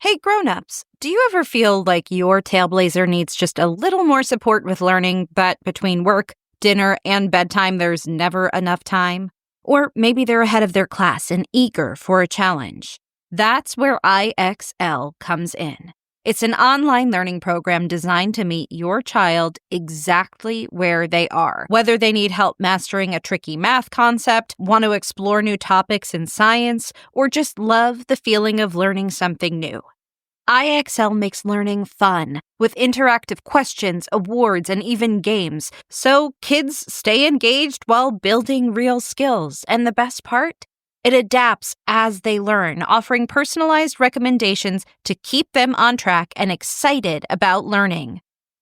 Hey, Grownups, do you ever feel like your tailblazer needs just a little more support with learning, but between work, dinner, and bedtime, there's never enough time? Or maybe they're ahead of their class and eager for a challenge. That's where IXL comes in. It's an online learning program designed to meet your child exactly where they are. Whether they need help mastering a tricky math concept, want to explore new topics in science, or just love the feeling of learning something new. IXL makes learning fun, with interactive questions, awards, and even games, so kids stay engaged while building real skills. And the best part? It adapts as they learn, offering personalized recommendations to keep them on track and excited about learning.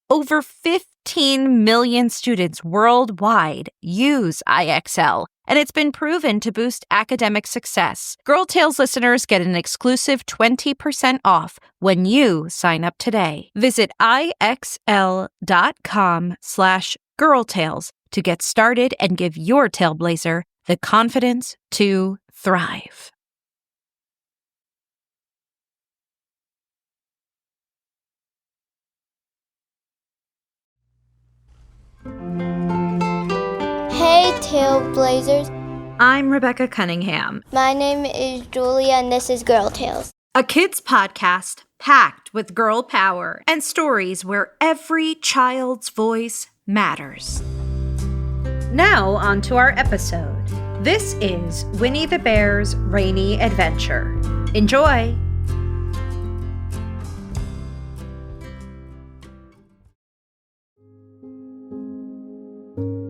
Over 15 million students worldwide use IXL, and it's been proven to boost academic success. Girl Tales listeners get an exclusive 20% off when you sign up today. Visit IXL.com/girltales to get started and give your tailblazer the confidence to thrive. Hey, Tailblazers. I'm Rebecca Cunningham. My name is Julia, and this is Girl Tales. A kids podcast packed with girl power and stories where every child's voice matters. Now, on to our episode. This is Winnie the Bear's Rainy Adventure. Enjoy!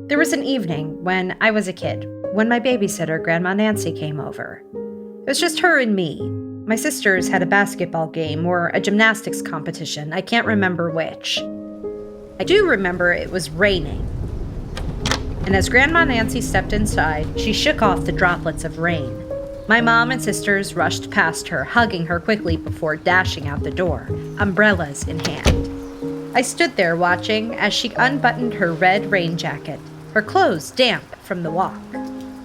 There was an evening when I was a kid, when my babysitter, Grandma Nancy, came over. It was just her and me. My sisters had a basketball game or a gymnastics competition. I can't remember which. I do remember it was raining. And as Grandma Nancy stepped inside, she shook off the droplets of rain. My mom and sisters rushed past her, hugging her quickly before dashing out the door, umbrellas in hand. I stood there watching as she unbuttoned her red rain jacket, her clothes damp from the walk.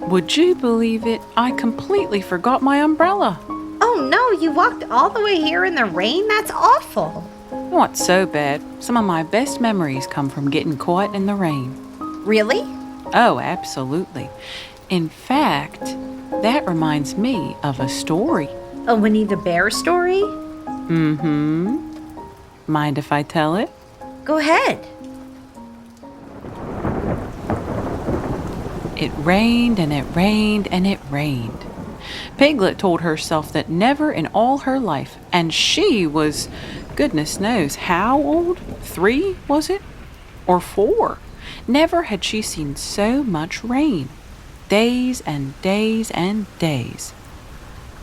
Would you believe it? I completely forgot my umbrella. Oh no, you walked all the way here in the rain? That's awful. Not so bad. Some of my best memories come from getting caught in the rain. Really? Oh, absolutely. In fact, that reminds me of a story. A Winnie the Bear story? Mm-hmm. Mind if I tell it? Go ahead. It rained and it rained and it rained. Piglet told herself that never in all her life, and she was, goodness knows how old? 3, was it? Or 4? Never had she seen so much rain. Days and days and days.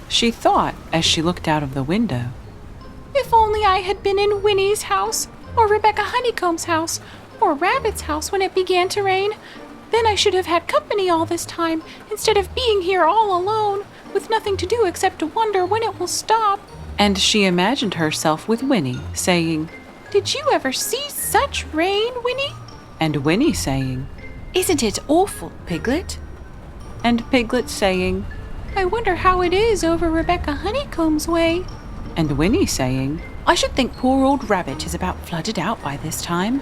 She thought as she looked out of the window, if only I had been in Winnie's house, or Rebecca Honeycomb's house, or Rabbit's house when it began to rain. Then I should have had company all this time, instead of being here all alone, with nothing to do except to wonder when it will stop. And she imagined herself with Winnie, saying, Did you ever see such rain, Winnie? And Winnie saying, Isn't it awful, Piglet? And Piglet saying, I wonder how it is over Rebecca Honeycomb's way. And Winnie saying, I should think poor old Rabbit is about flooded out by this time.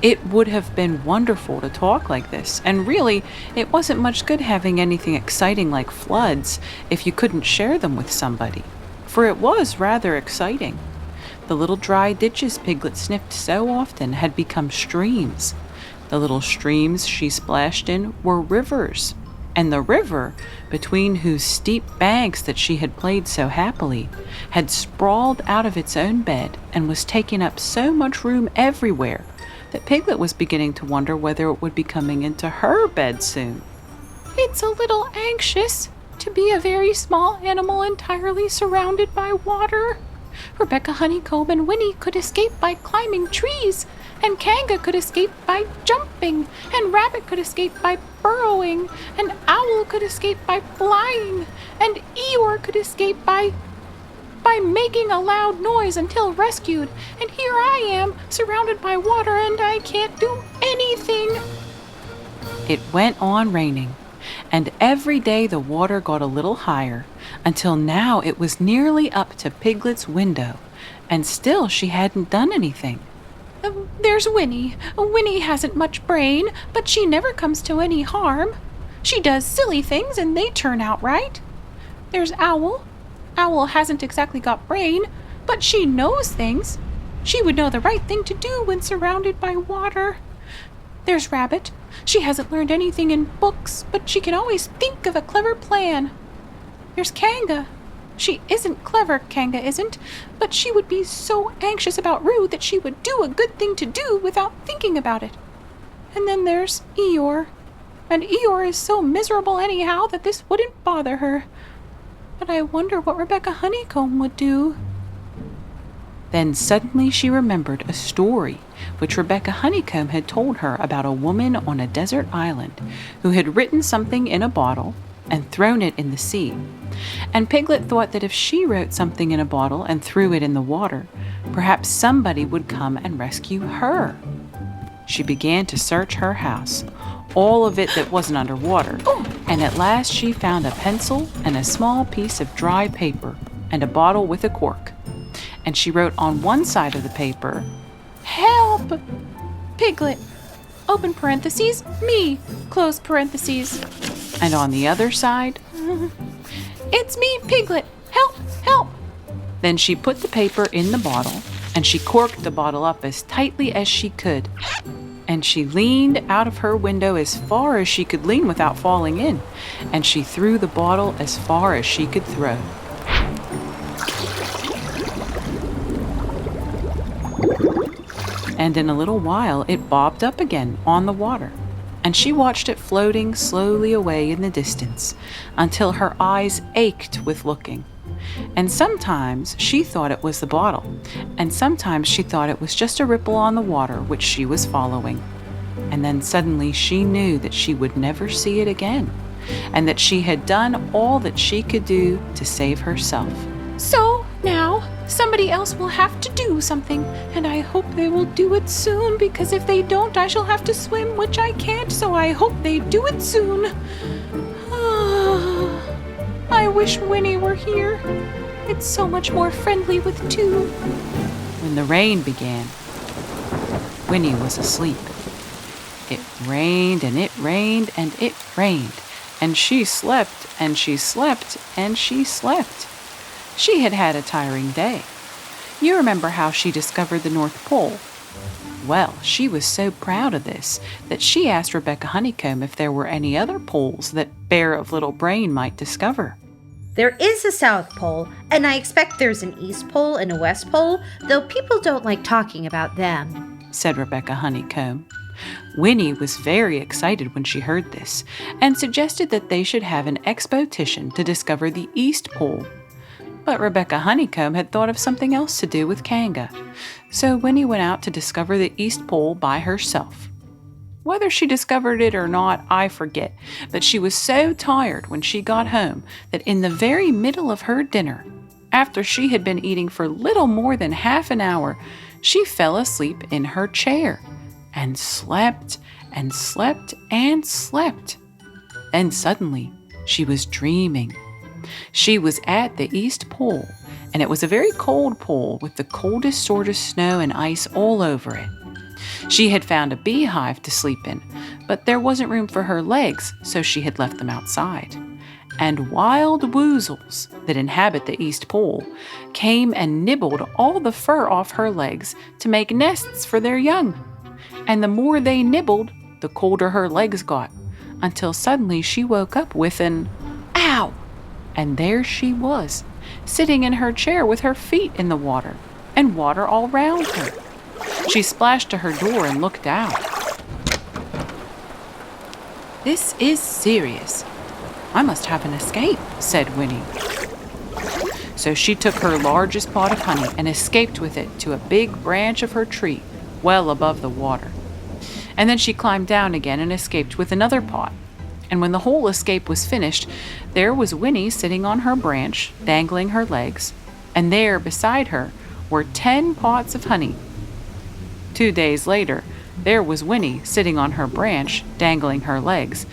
It would have been wonderful to talk like this, and really, it wasn't much good having anything exciting like floods if you couldn't share them with somebody, for it was rather exciting. The little dry ditches Piglet sniffed so often had become streams. The little streams she splashed in were rivers, and the river, between whose steep banks that she had played so happily, had sprawled out of its own bed and was taking up so much room everywhere that Piglet was beginning to wonder whether it would be coming into her bed soon. It's a little anxious to be a very small animal entirely surrounded by water. Rebecca Honeycomb and Winnie could escape by climbing trees, and Kanga could escape by jumping, and Rabbit could escape by burrowing, and Owl could escape by flying, and Eeyore could escape by making a loud noise until rescued. And here I am, surrounded by water, and I can't do anything. It went on raining, and every day the water got a little higher, until now it was nearly up to Piglet's window, and still she hadn't done anything. There's Winnie. Winnie hasn't much brain, but she never comes to any harm. She does silly things and they turn out right. There's Owl. Owl hasn't exactly got brain, but she knows things. She would know the right thing to do when surrounded by water. There's Rabbit. She hasn't learned anything in books, but she can always think of a clever plan. There's Kanga. She isn't clever, Kanga isn't, but she would be so anxious about Roo that she would do a good thing to do without thinking about it. And then there's Eeyore. And Eeyore is so miserable anyhow that this wouldn't bother her. But I wonder what Rebecca Honeycomb would do. Then suddenly she remembered a story which Rebecca Honeycomb had told her about a woman on a desert island who had written something in a bottle and thrown it in the sea. And Piglet thought that if she wrote something in a bottle and threw it in the water, perhaps somebody would come and rescue her. She began to search her house, all of it that wasn't underwater, and at last she found a pencil and a small piece of dry paper and a bottle with a cork. And she wrote on one side of the paper, "Help! Piglet, open parentheses, me, close parentheses." And on the other side, "It's me, Piglet, help, help." Then she put the paper in the bottle, and she corked the bottle up as tightly as she could. And she leaned out of her window as far as she could lean without falling in, and she threw the bottle as far as she could throw. And in a little while it bobbed up again on the water, and she watched it floating slowly away in the distance until her eyes ached with looking. And sometimes she thought it was the bottle, and sometimes she thought it was just a ripple on the water which she was following. And then suddenly she knew that she would never see it again, and that she had done all that she could do to save herself. So now somebody else will have to do something, and I hope they will do it soon, because if they don't, I shall have to swim, which I can't, so I hope they do it soon. I wish Winnie were here. It's so much more friendly with two. When the rain began, Winnie was asleep. It rained and it rained and it rained, and she slept and she slept and she slept. She had had a tiring day. You remember how she discovered the North Pole? Well, she was so proud of this that she asked Rebecca Honeycomb if there were any other poles that Bear of Little Brain might discover. There is a South Pole, and I expect there's an East Pole and a West Pole, though people don't like talking about them, said Rebecca Honeycomb. Winnie was very excited when she heard this, and suggested that they should have an expedition to discover the East Pole. But Rebecca Honeycomb had thought of something else to do with Kanga, so Winnie went out to discover the East Pole by herself. Whether she discovered it or not, I forget, but she was so tired when she got home that in the very middle of her dinner, after she had been eating for little more than half an hour, she fell asleep in her chair and slept and slept and slept. Then suddenly she was dreaming. She was at the East Pole, and it was a very cold pole with the coldest sort of snow and ice all over it. She had found a beehive to sleep in, but there wasn't room for her legs, so she had left them outside. And wild woozles that inhabit the East Pole came and nibbled all the fur off her legs to make nests for their young. And the more they nibbled, the colder her legs got, until suddenly she woke up with an "Ow!" And there she was, sitting in her chair with her feet in the water, and water all round her. She splashed to her door and looked out. "This is serious. I must have an escape," said Winnie. So she took her largest pot of honey and escaped with it to a big branch of her tree, well above the water. And then she climbed down again and escaped with another pot. And when the whole escape was finished, there was Winnie sitting on her branch, dangling her legs, and there beside her were 10 pots of honey. 2 days later, there was Winnie sitting on her branch, dangling her legs,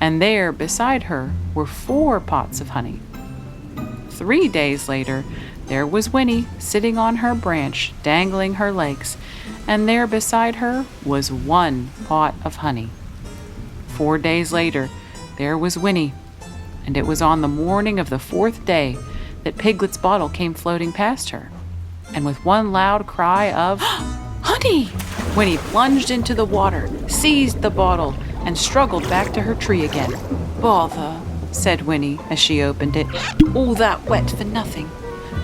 and there beside her were 4 pots of honey. 3 days later, there was Winnie sitting on her branch, dangling her legs, and there beside her was 1 pot of honey. 4 days later, there was Winnie, and it was on the morning of the 4th day that Piglet's bottle came floating past her. And with one loud cry of, "Honey!" Winnie plunged into the water, seized the bottle, and struggled back to her tree again. "Bother," said Winnie as she opened it. "All that wet for nothing.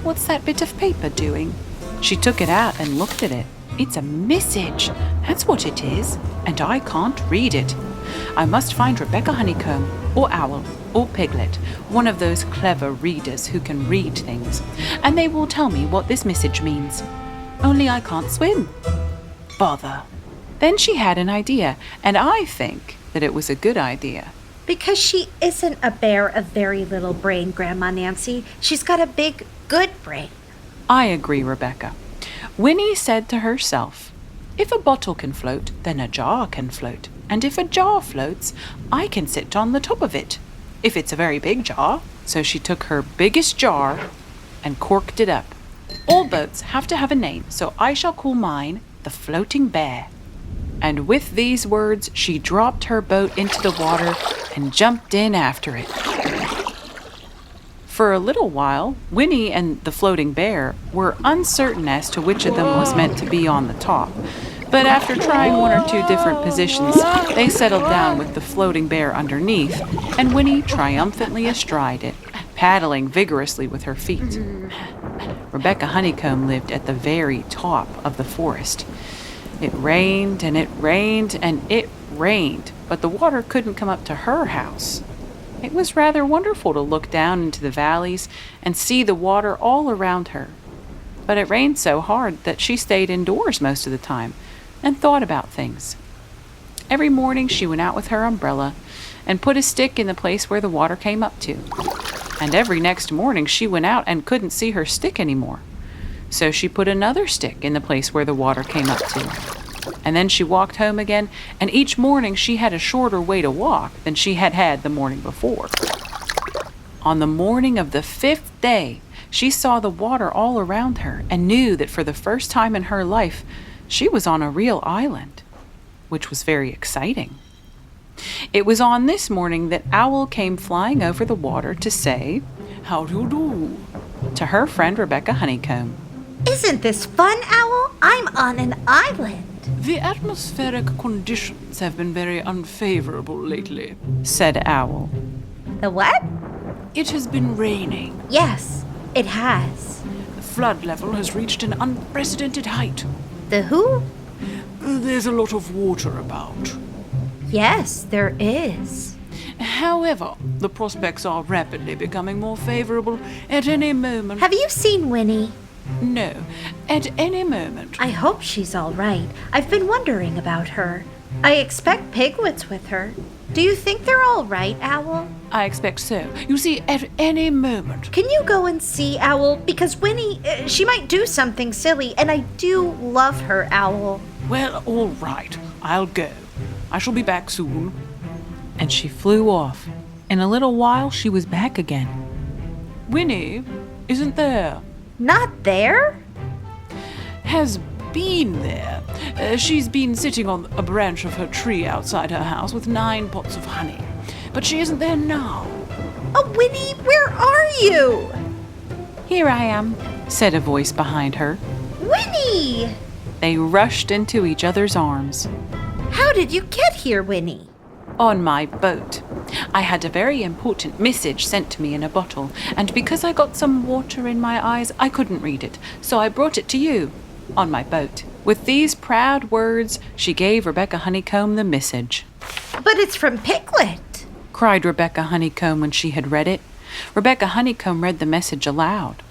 What's that bit of paper doing?" She took it out and looked at it. "It's a message, that's what it is, and I can't read it. I must find Rebecca Honeycomb, or Owl, or Piglet, one of those clever readers who can read things, and they will tell me what this message means. Only I can't swim. Bother." Then she had an idea, and I think that it was a good idea. Because she isn't a bear of very little brain, Grandma Nancy. She's got a big, good brain. I agree, Rebecca. Winnie said to herself, "If a bottle can float, then a jar can float. And if a jar floats, I can sit on the top of it, if it's a very big jar." So she took her biggest jar and corked it up. "All boats have to have a name, so I shall call mine the Floating Bear." And with these words, she dropped her boat into the water and jumped in after it. For a little while, Winnie and the Floating Bear were uncertain as to which of them was meant to be on the top. But after trying 1 or 2 different positions, they settled down with the Floating Bear underneath, and Winnie triumphantly astride it, paddling vigorously with her feet. Rebecca Honeycomb lived at the very top of the forest. It rained and it rained and it rained, but the water couldn't come up to her house. It was rather wonderful to look down into the valleys and see the water all around her. But it rained so hard that she stayed indoors most of the time and thought about things. Every morning she went out with her umbrella and put a stick in the place where the water came up to. And every next morning she went out and couldn't see her stick anymore. So she put another stick in the place where the water came up to. And then she walked home again, and each morning she had a shorter way to walk than she had had the morning before. On the morning of the 5th day, she saw the water all around her and knew that for the first time in her life, she was on a real island, which was very exciting. It was on this morning that Owl came flying over the water to say, "How do you do?" to her friend Rebecca Honeycomb. Isn't this fun, Owl? I'm on an island. "The atmospheric conditions have been very unfavorable lately," said Owl. The what? "It has been raining. Yes, it has. The flood level has reached an unprecedented height. The who? There's a lot of water about. Yes, there is. However, the prospects are rapidly becoming more favorable at any moment." Have you seen Winnie? "No, at any moment." I hope she's all right. I've been wondering about her. I expect Piglet's with her. Do you think they're all right, Owl? "I expect so. You see, at any moment." Can you go and see, Owl? Because Winnie, she might do something silly, and I do love her, Owl. "Well, all right. I'll go. I shall be back soon." And she flew off. In a little while, she was back again. "Winnie isn't there." Not there? "Has been there. She's been sitting on a branch of her tree outside her house with 9 pots of honey. But she isn't there now." Oh, Winnie, where are you? "Here I am," said a voice behind her. Winnie! They rushed into each other's arms. How did you get here, Winnie? "On my boat. I had a very important message sent to me in a bottle, and because I got some water in my eyes, I couldn't read it, so I brought it to you on my boat." With these proud words, she gave Rebecca Honeycomb the message. But it's from Piglet, cried Rebecca Honeycomb when she had read it. Rebecca Honeycomb read the message aloud.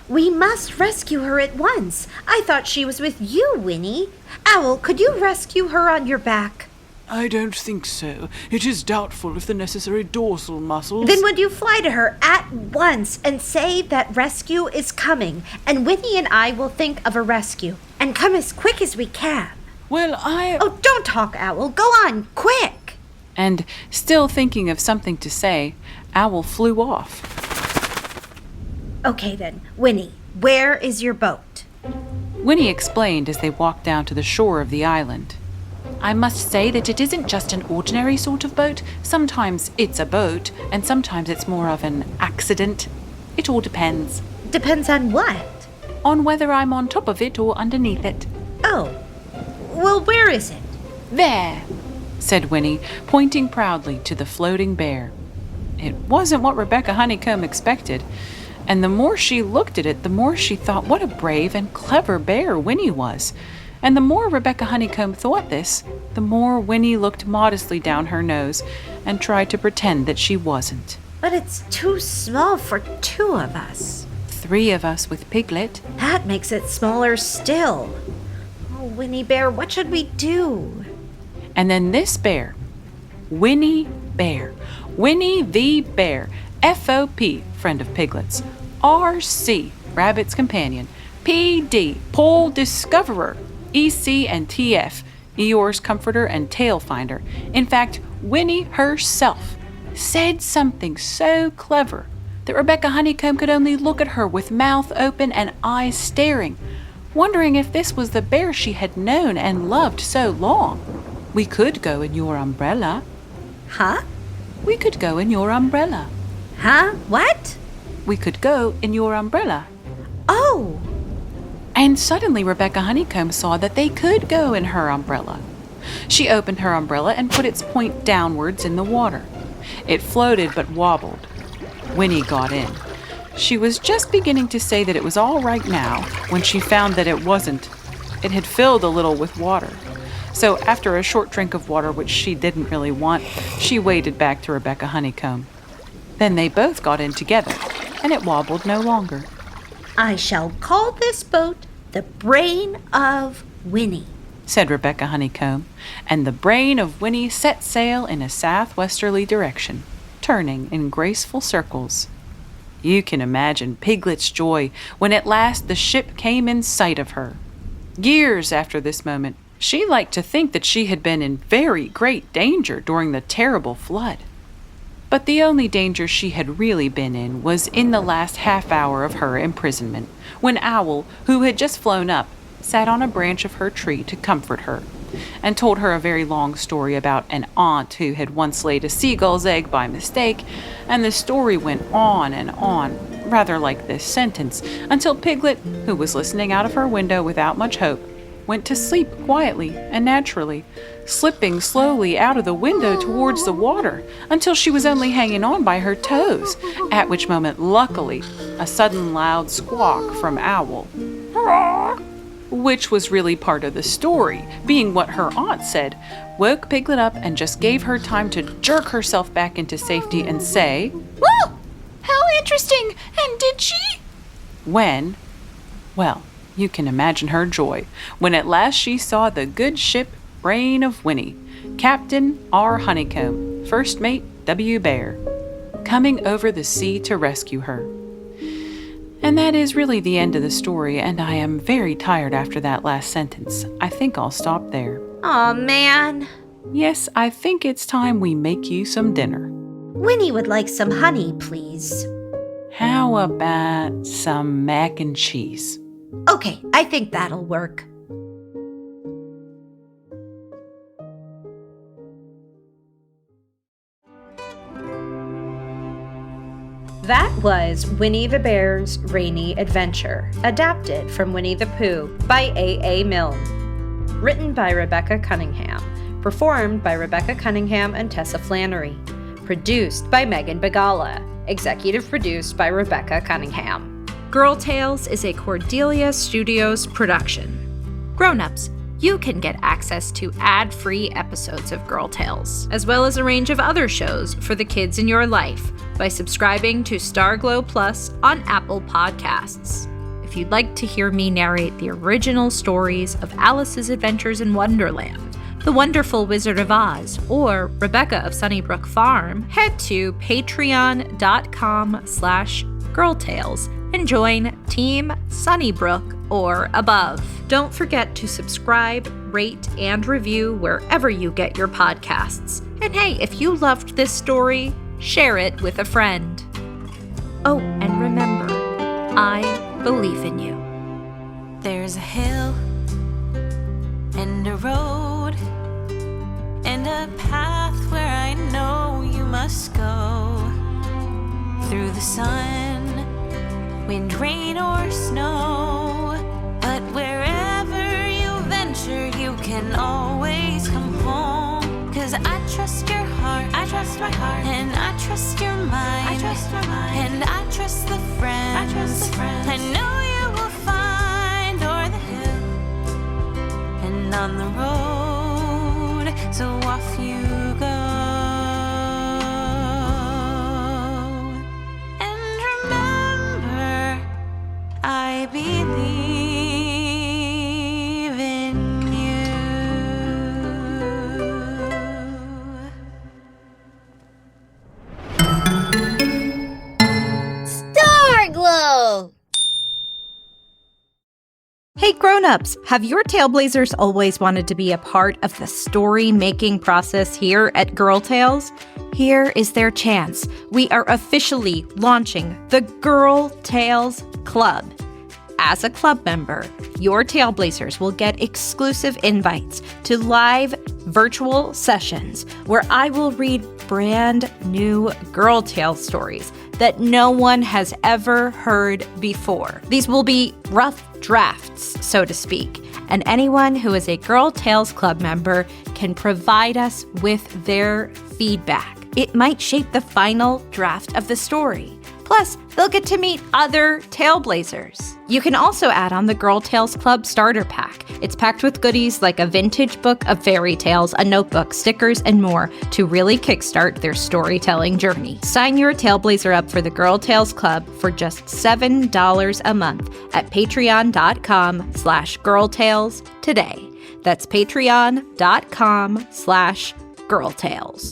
"We must rescue her at once. I thought she was with you, Winnie. Owl, could you rescue her on your back?" "I don't think so. It is doubtful if the necessary dorsal muscles—" "Then would you fly to her at once and say that rescue is coming, and Winnie and I will think of a rescue, and come as quick as we can." "Well, Oh, don't talk, Owl. Go on, quick!" And, still thinking of something to say, Owl flew off. Okay then, Winnie, where is your boat? Winnie explained as they walked down to the shore of the island. I must say that it isn't just an ordinary sort of boat. Sometimes it's a boat, and sometimes it's more of an accident. It all depends. Depends on what? On whether I'm on top of it or underneath it. Oh, well, where is it? There, said Winnie, pointing proudly to the floating bear. It wasn't what Rebecca Honeycomb expected, and the more she looked at it, the more she thought what a brave and clever bear Winnie was. And the more Rebecca Honeycomb thought this, the more Winnie looked modestly down her nose and tried to pretend that she wasn't. But it's too small for 2 of us. 3 of us with Piglet. That makes it smaller still. Oh, Winnie Bear, what should we do? And then this bear, Winnie Bear, Winnie the Bear, FOP, friend of Piglet's, RC, Rabbit's companion, PD, Pole Discoverer, EC and TF, Eeyore's comforter and tail finder. In fact, Winnie herself said something so clever that Rebecca Honeycomb could only look at her with mouth open and eyes staring, wondering if this was the bear she had known and loved so long. We could go in your umbrella. Huh? We could go in your umbrella. Huh? What? We could go in your umbrella. Oh! And suddenly Rebecca Honeycomb saw that they could go in her umbrella. She opened her umbrella and put its point downwards in the water. It floated but wobbled. Winnie got in. She was just beginning to say that it was all right now when she found that it wasn't. It had filled a little with water. So after a short drink of water, which she didn't really want, she waded back to Rebecca Honeycomb. Then they both got in together, and it wobbled no longer. I shall call this boat the Brain of Winnie, said Rebecca Honeycomb, and the brain of Winnie set sail in a southwesterly direction, turning in graceful circles. You can imagine Piglet's joy when at last the ship came in sight of her. Years after this moment, she liked to think that she had been in very great danger during the terrible flood. But the only danger she had really been in was in the last half hour of her imprisonment, when Owl, who had just flown up, sat on a branch of her tree to comfort her, and told her a very long story about an aunt who had once laid a seagull's egg by mistake, and the story went on and on, rather like this sentence, until Piglet, who was listening out of her window without much hope, went to sleep quietly and naturally, slipping slowly out of the window towards the water until she was only hanging on by her toes, at which moment, luckily, a sudden loud squawk from Owl, which was really part of the story, being what her aunt said, woke Piglet up and just gave her time to jerk herself back into safety and say, "Whoa! How interesting! And did she?" When, well, you can imagine her joy when at last she saw the good ship Brain of Winnie, Captain R. Honeycomb, First Mate W. Bear, coming over the sea to rescue her. And that is really the end of the story, and I am very tired after that last sentence. I think I'll stop there. Aw, man. Yes, I think it's time we make you some dinner. Winnie would like some honey, please. How about some mac and cheese? Okay, I think that'll work. That was Winnie the Bear's Rainy Adventure, adapted from Winnie-the-Pooh by A.A. Milne. Written by Rebecca Cunningham. Performed by Rebecca Cunningham and Tessa Flannery. Produced by Megan Bagala. Executive produced by Rebecca Cunningham. Girl Tales is a Cordelia Studios production. Grownups, you can get access to ad-free episodes of Girl Tales, as well as a range of other shows for the kids in your life by subscribing to Starglow Plus on Apple Podcasts. If you'd like to hear me narrate the original stories of Alice's Adventures in Wonderland, The Wonderful Wizard of Oz, or Rebecca of Sunnybrook Farm, head to patreon.com/girltales and join Team Sunnybrook or above. Don't forget to subscribe, rate, and review wherever you get your podcasts. And hey, if you loved this story, share it with a friend. Oh, and remember, I believe in you. There's a hill and a road and a path where I know you must go. Through the sun, wind, rain, or snow. But wherever you venture, you can always come home. 'Cause I trust your heart, I trust my heart, and I trust your mind, I trust my mind, and I trust the friends, I trust the friends I know you will find o'er the hill and on the road. So off you go. And remember, I believe in you. Star Glow! Hey Grownups, have your Tailblazers always wanted to be a part of the story-making process here at Girl Tales? Here is their chance. We are officially launching the Girl Tales Club. As a club member, your Tailblazers will get exclusive invites to live virtual sessions where I will read brand new Girl Tales stories that no one has ever heard before. These will be rough drafts, so to speak, and anyone who is a Girl Tales Club member can provide us with their feedback. It might shape the final draft of the story. Plus, they'll get to meet other Tailblazers. You can also add on the Girl Tales Club Starter Pack. It's packed with goodies like a vintage book of fairy tales, a notebook, stickers, and more to really kickstart their storytelling journey. Sign your Tailblazer up for the Girl Tales Club for just $7 a month at patreon.com/girltales today. That's patreon.com/girltales.